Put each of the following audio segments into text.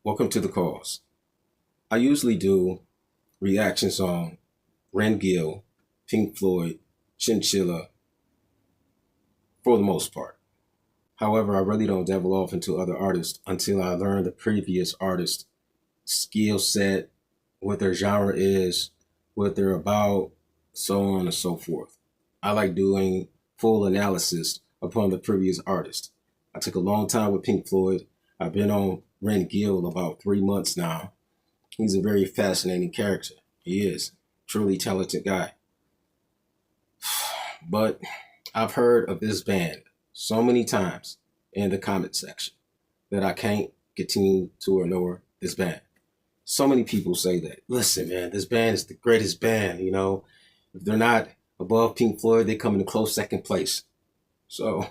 Welcome to the cause. I usually do reactions on Ren Gill, Pink Floyd, Chinchilla, for the most part. However, I really don't devil off into other artists until I learn the previous artist's skill set, what their genre is, what they're about, so on and so forth. I like doing full analysis upon the previous artist. I took a long time with Pink Floyd. I've been on Ren Gill about 3 months now. He's a very fascinating character. He is. Truly talented guy. But I've heard of this band so many times in the comment section that I can't continue to ignore this band. So many people say that. Listen, man, this band is the greatest band. If they're not above Pink Floyd, they come in a close second place. So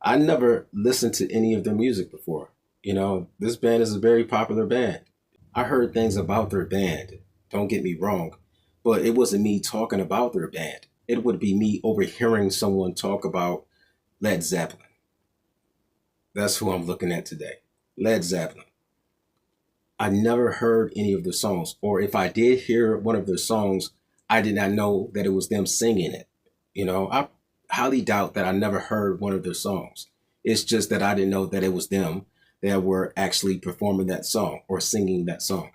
I never listened to any of their music before. This band is a very popular band. I heard things about their band, don't get me wrong, but it wasn't me talking about their band. It would be me overhearing someone talk about Led Zeppelin. That's who I'm looking at today. Led Zeppelin. I never heard any of their songs, or if I did hear one of their songs, I did not know that it was them singing it. I highly doubt that I never heard one of their songs. It's just that I didn't know that it was them that were actually performing that song or singing that song.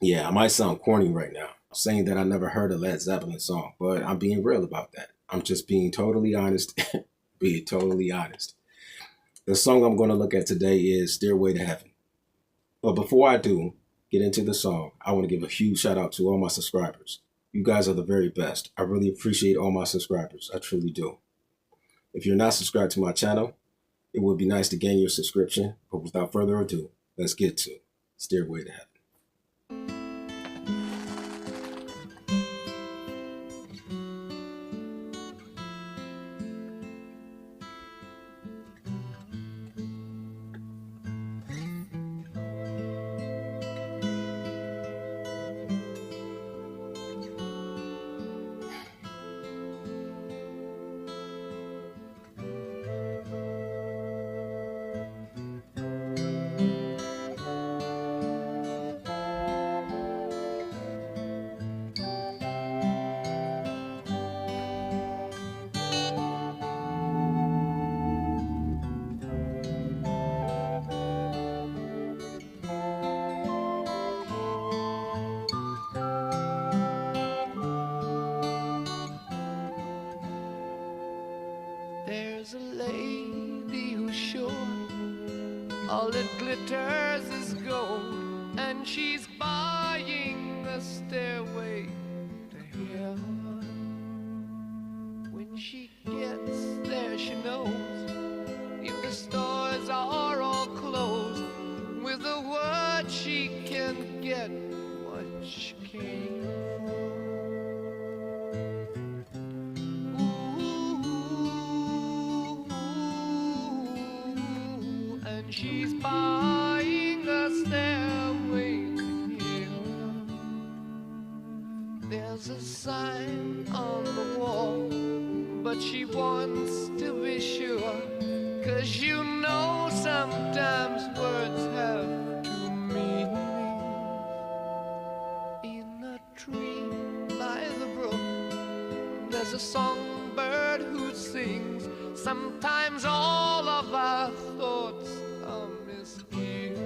Yeah, I might sound corny right now, saying that I never heard a Led Zeppelin song, but I'm being real about that. I'm just being totally honest, being totally honest. The song I'm going to look at today is Stairway to Heaven. But before I do get into the song, I want to give a huge shout out to all my subscribers. You guys are the very best. I really appreciate all my subscribers. I truly do. If you're not subscribed to my channel, it would be nice to gain your subscription. But without further ado, let's get to Stairway to Heaven. There's a lady who's sure all that glitters is gold, and she's buying a stairway to heaven. When she gets there, she knows if the stores are all closed, with a word she can get what she came for. She's buying a stairway to heaven. There's a sign on the wall, but she wants to be sure, 'cause sometimes words have two meanings. In a tree by the brook, there's a songbird who sings. Sometimes all of our thoughts are misgiven.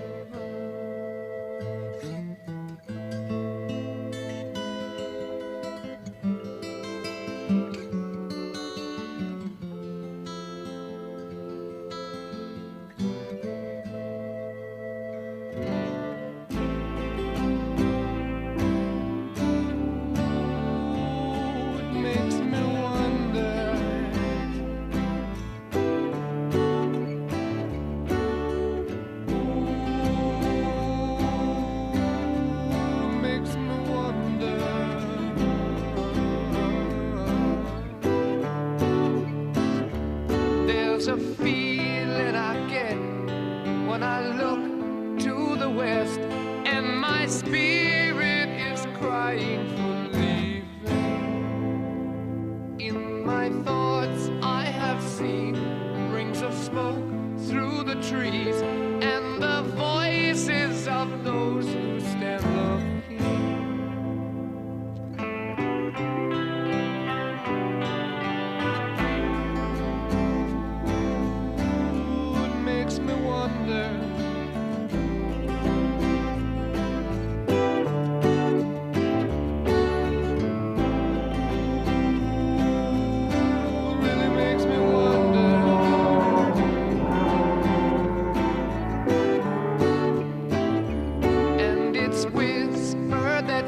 There's a feeling I get when I look to the west, and my spirit is crying for leaving. In my thoughts I have seen rings of smoke through the the trees and the voices of those who stand looking. Ooh, it makes me wonder.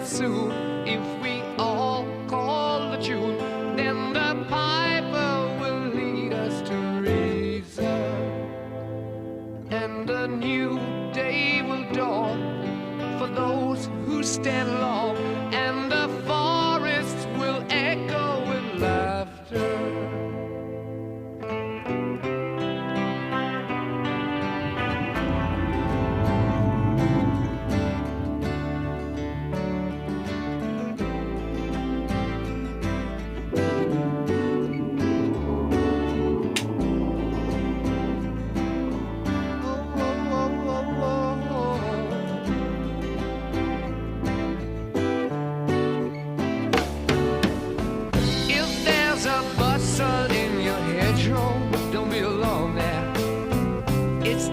Soon, if we all call the tune, then the piper will lead us to reason, and a new day will dawn for those who stand long, and the forests will echo with laughter.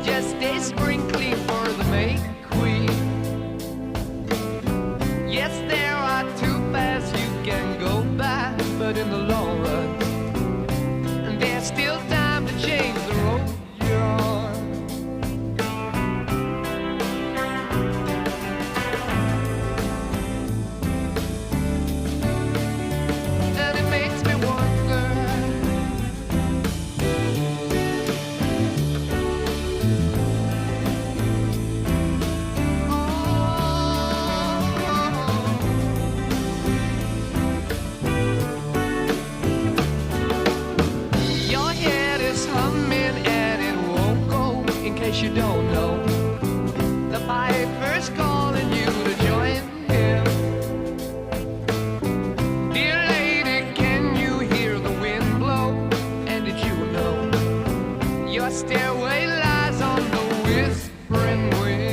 Just a sprinkling for the May Queen. Yes, there are two paths you can go by, but in the long run, there's still time to change the road you're on. And it makes me wonder. You don't know, the piper's calling you to join him. Dear lady, can you hear the wind blow? And did you know your stairway lies on the whispering wind?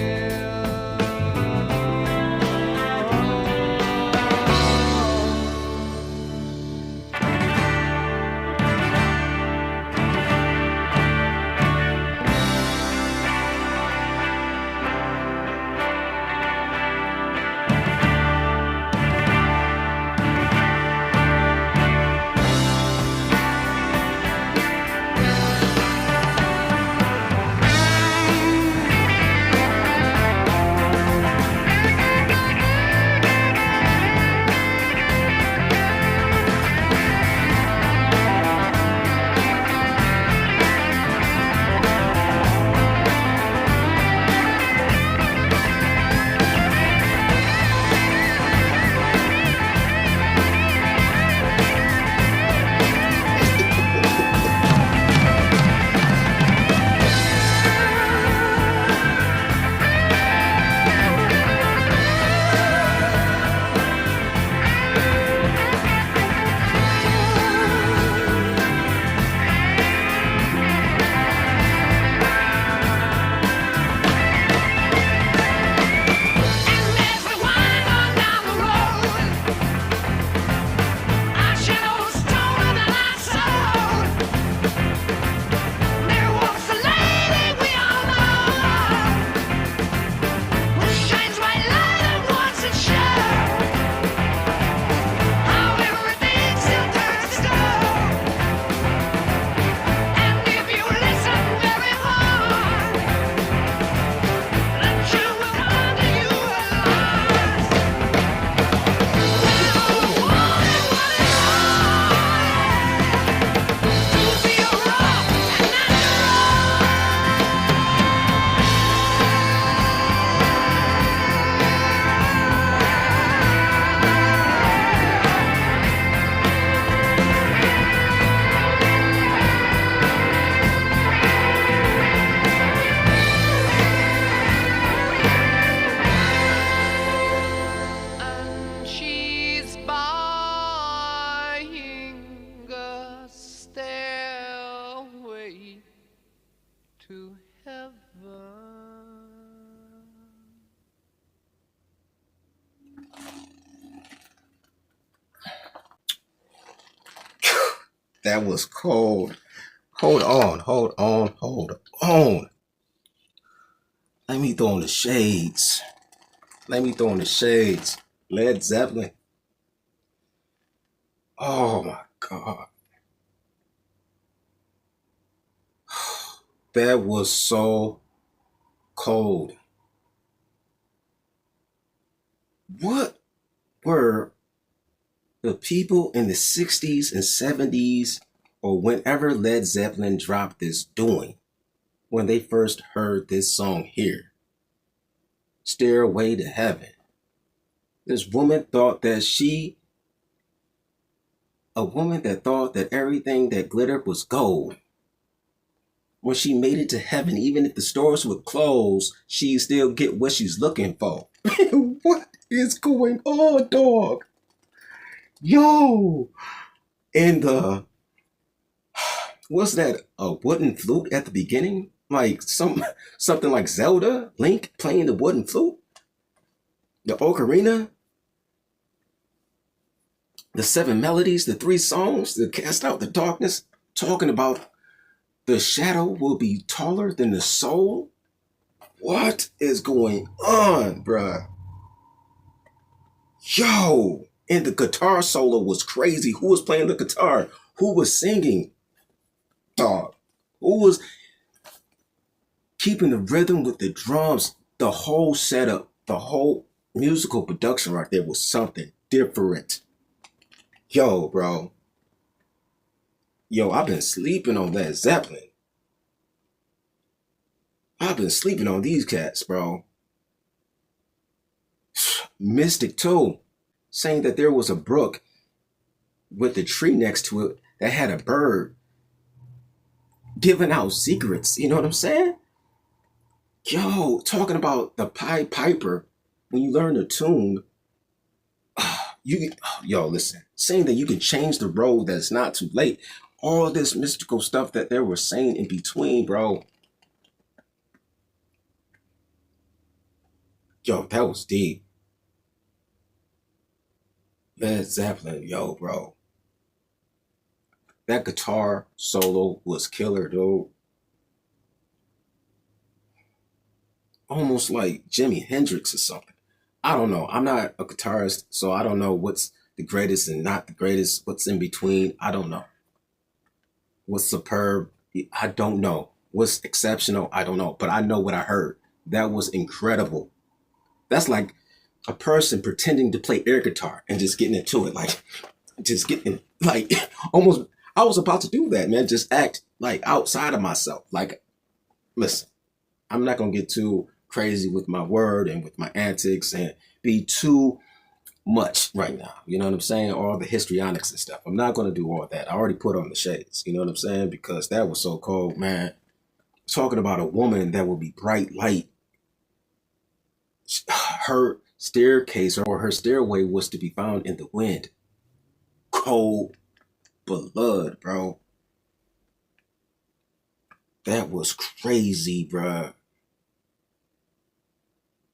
That was cold. Hold on, hold on, hold on. Let me throw in the shades. Let me throw in the shades. Led Zeppelin. Oh my God. That was so cold. What were the people in the 60s and 70s or whenever Led Zeppelin dropped this doing when they first heard this song here? Stairway to Heaven. This woman thought that a woman that thought that everything that glittered was gold. When she made it to heaven, even if the stores would close, she'd still get what she's looking for. What is going on, dog? Yo! And what's that? A wooden flute at the beginning? Like something like Zelda, Link playing the wooden flute? The ocarina? The 7 melodies, the 3 songs that cast out the darkness, talking about the shadow will be taller than the soul? What is going on, bruh? Yo! And the guitar solo was crazy. Who was playing the guitar? Who was singing? Dog. Who was keeping the rhythm with the drums? The whole setup, the whole musical production right there was something different. Yo, bro. Yo, I've been sleeping on Led Zeppelin. I've been sleeping on these cats, bro. Mystic too, saying that there was a brook with a tree next to it that had a bird giving out secrets. You know what I'm saying? Yo, talking about the Pied Piper, when you learn the tune, listen, saying that you can change the road, that it's not too late. All this mystical stuff that they were saying in between, bro. Yo, that was deep. Led Zeppelin, yo, bro. That guitar solo was killer, dude. Almost like Jimi Hendrix or something. I don't know. I'm not a guitarist, so I don't know what's the greatest and not the greatest. What's in between, I don't know. What's superb, I don't know. What's exceptional, I don't know. But I know what I heard. That was incredible. That's like a person pretending to play air guitar and just getting into it. Like, just getting, like, almost, I was about to do that, man. Just act like outside of myself. Like, listen, I'm not going to get too crazy with my word and with my antics and be too much right now. You know what I'm saying? All the histrionics and stuff. I'm not going to do all that. I already put on the shades. You know what I'm saying? Because that was so cold, man. Talking about a woman that will be bright light. Her staircase or her stairway was to be found in the wind. Cold blood, bro. That was crazy, bro.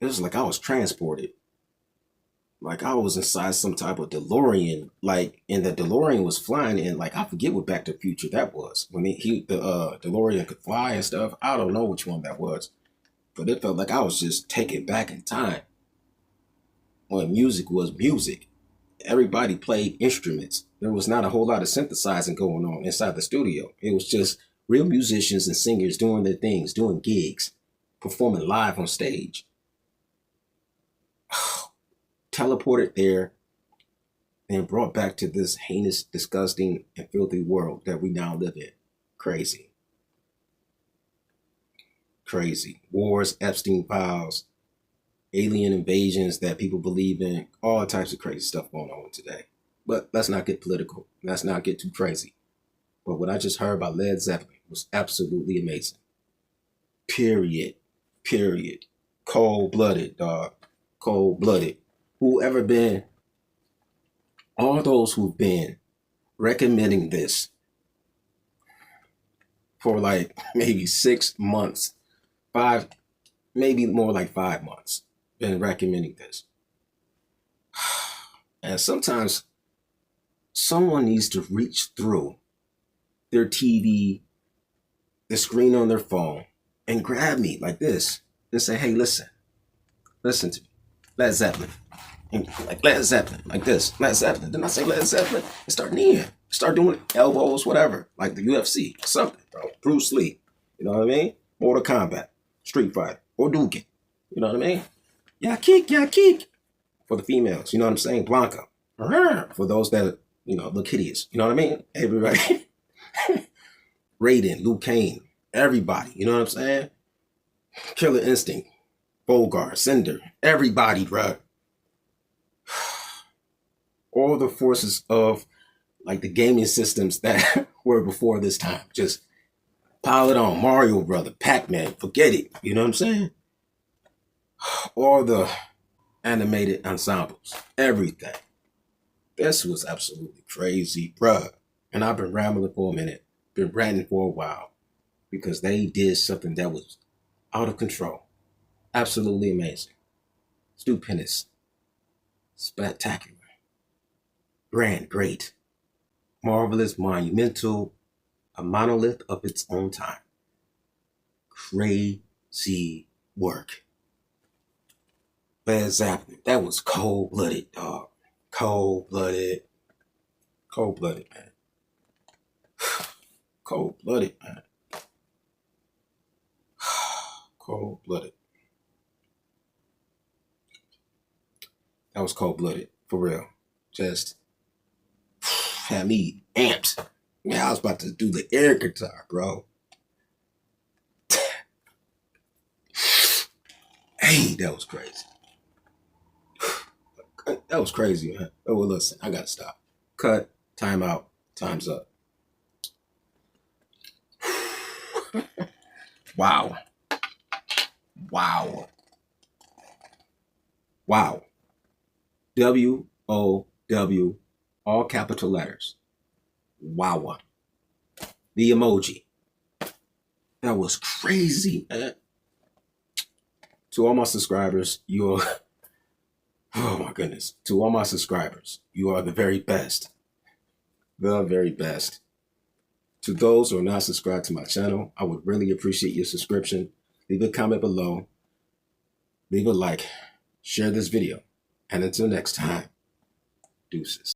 It was like I was transported. Like I was inside some type of DeLorean. Like, and the DeLorean was flying in, like, I forget what Back to the Future that was. When the DeLorean could fly and stuff. I don't know which one that was. But it felt like I was just taken back in time. When music was music. Everybody played instruments. There was not a whole lot of synthesizing going on inside the studio. It was just real musicians and singers doing their things, doing gigs, performing live on stage. Teleported there and brought back to this heinous, disgusting, and filthy world that we now live in. Crazy. Crazy. Wars, Epstein files, alien invasions that people believe in, all types of crazy stuff going on today. But let's not get political. Let's not get too crazy. But what I just heard about Led Zeppelin was absolutely amazing. Period. Period. Cold-blooded, dog. Cold-blooded. Whoever been, all those who've been recommending this for like maybe 6 months, 5, maybe more like 5 months, been recommending this. And sometimes someone needs to reach through their TV, the screen on their phone, and grab me like this and say, hey, listen to me. Led Zeppelin. And like Led Zeppelin, like this. Led Zeppelin. Then I say Led Zeppelin and start kneeing. Start doing elbows, whatever. Like the UFC, something, bro. Bruce Lee. You know what I mean? Mortal Kombat, Street Fighter, or Duke. You know what I mean? Yeah, kick. For the females, you know what I'm saying? Blanca. For those that, look hideous. You know what I mean? Everybody. Raiden, Liu Kang, everybody. You know what I'm saying? Killer Instinct, Bogart, Cinder, everybody, bro. All the forces of like the gaming systems that were before this time. Just pile it on. Mario Brother, Pac-Man, forget it. You know what I'm saying? All the animated ensembles, everything. This was absolutely crazy, bruh. And I've been rambling for a minute, been ranting for a while, because they did something that was out of control. Absolutely amazing. Stupendous. Spectacular. Grand, great. Marvelous, monumental, a monolith of its own time. Crazy work. Led Zeppelin, that was cold-blooded, dog. Cold-blooded, man. Cold-blooded, man. Cold-blooded. That was cold-blooded, for real. Just had me amped. Man, I was about to do the air guitar, bro. Hey, that was crazy. That was crazy, man. Oh, well, listen, I gotta stop. Cut, time out, time's up. Wow. W-O-W, all capital letters. Wow. The emoji. That was crazy, man. To all my subscribers, you are, oh my goodness. To all my subscribers, you are the very best. The very best. To those who are not subscribed to my channel, I would really appreciate your subscription. Leave a comment below. Leave a like. Share this video. And until next time, deuces.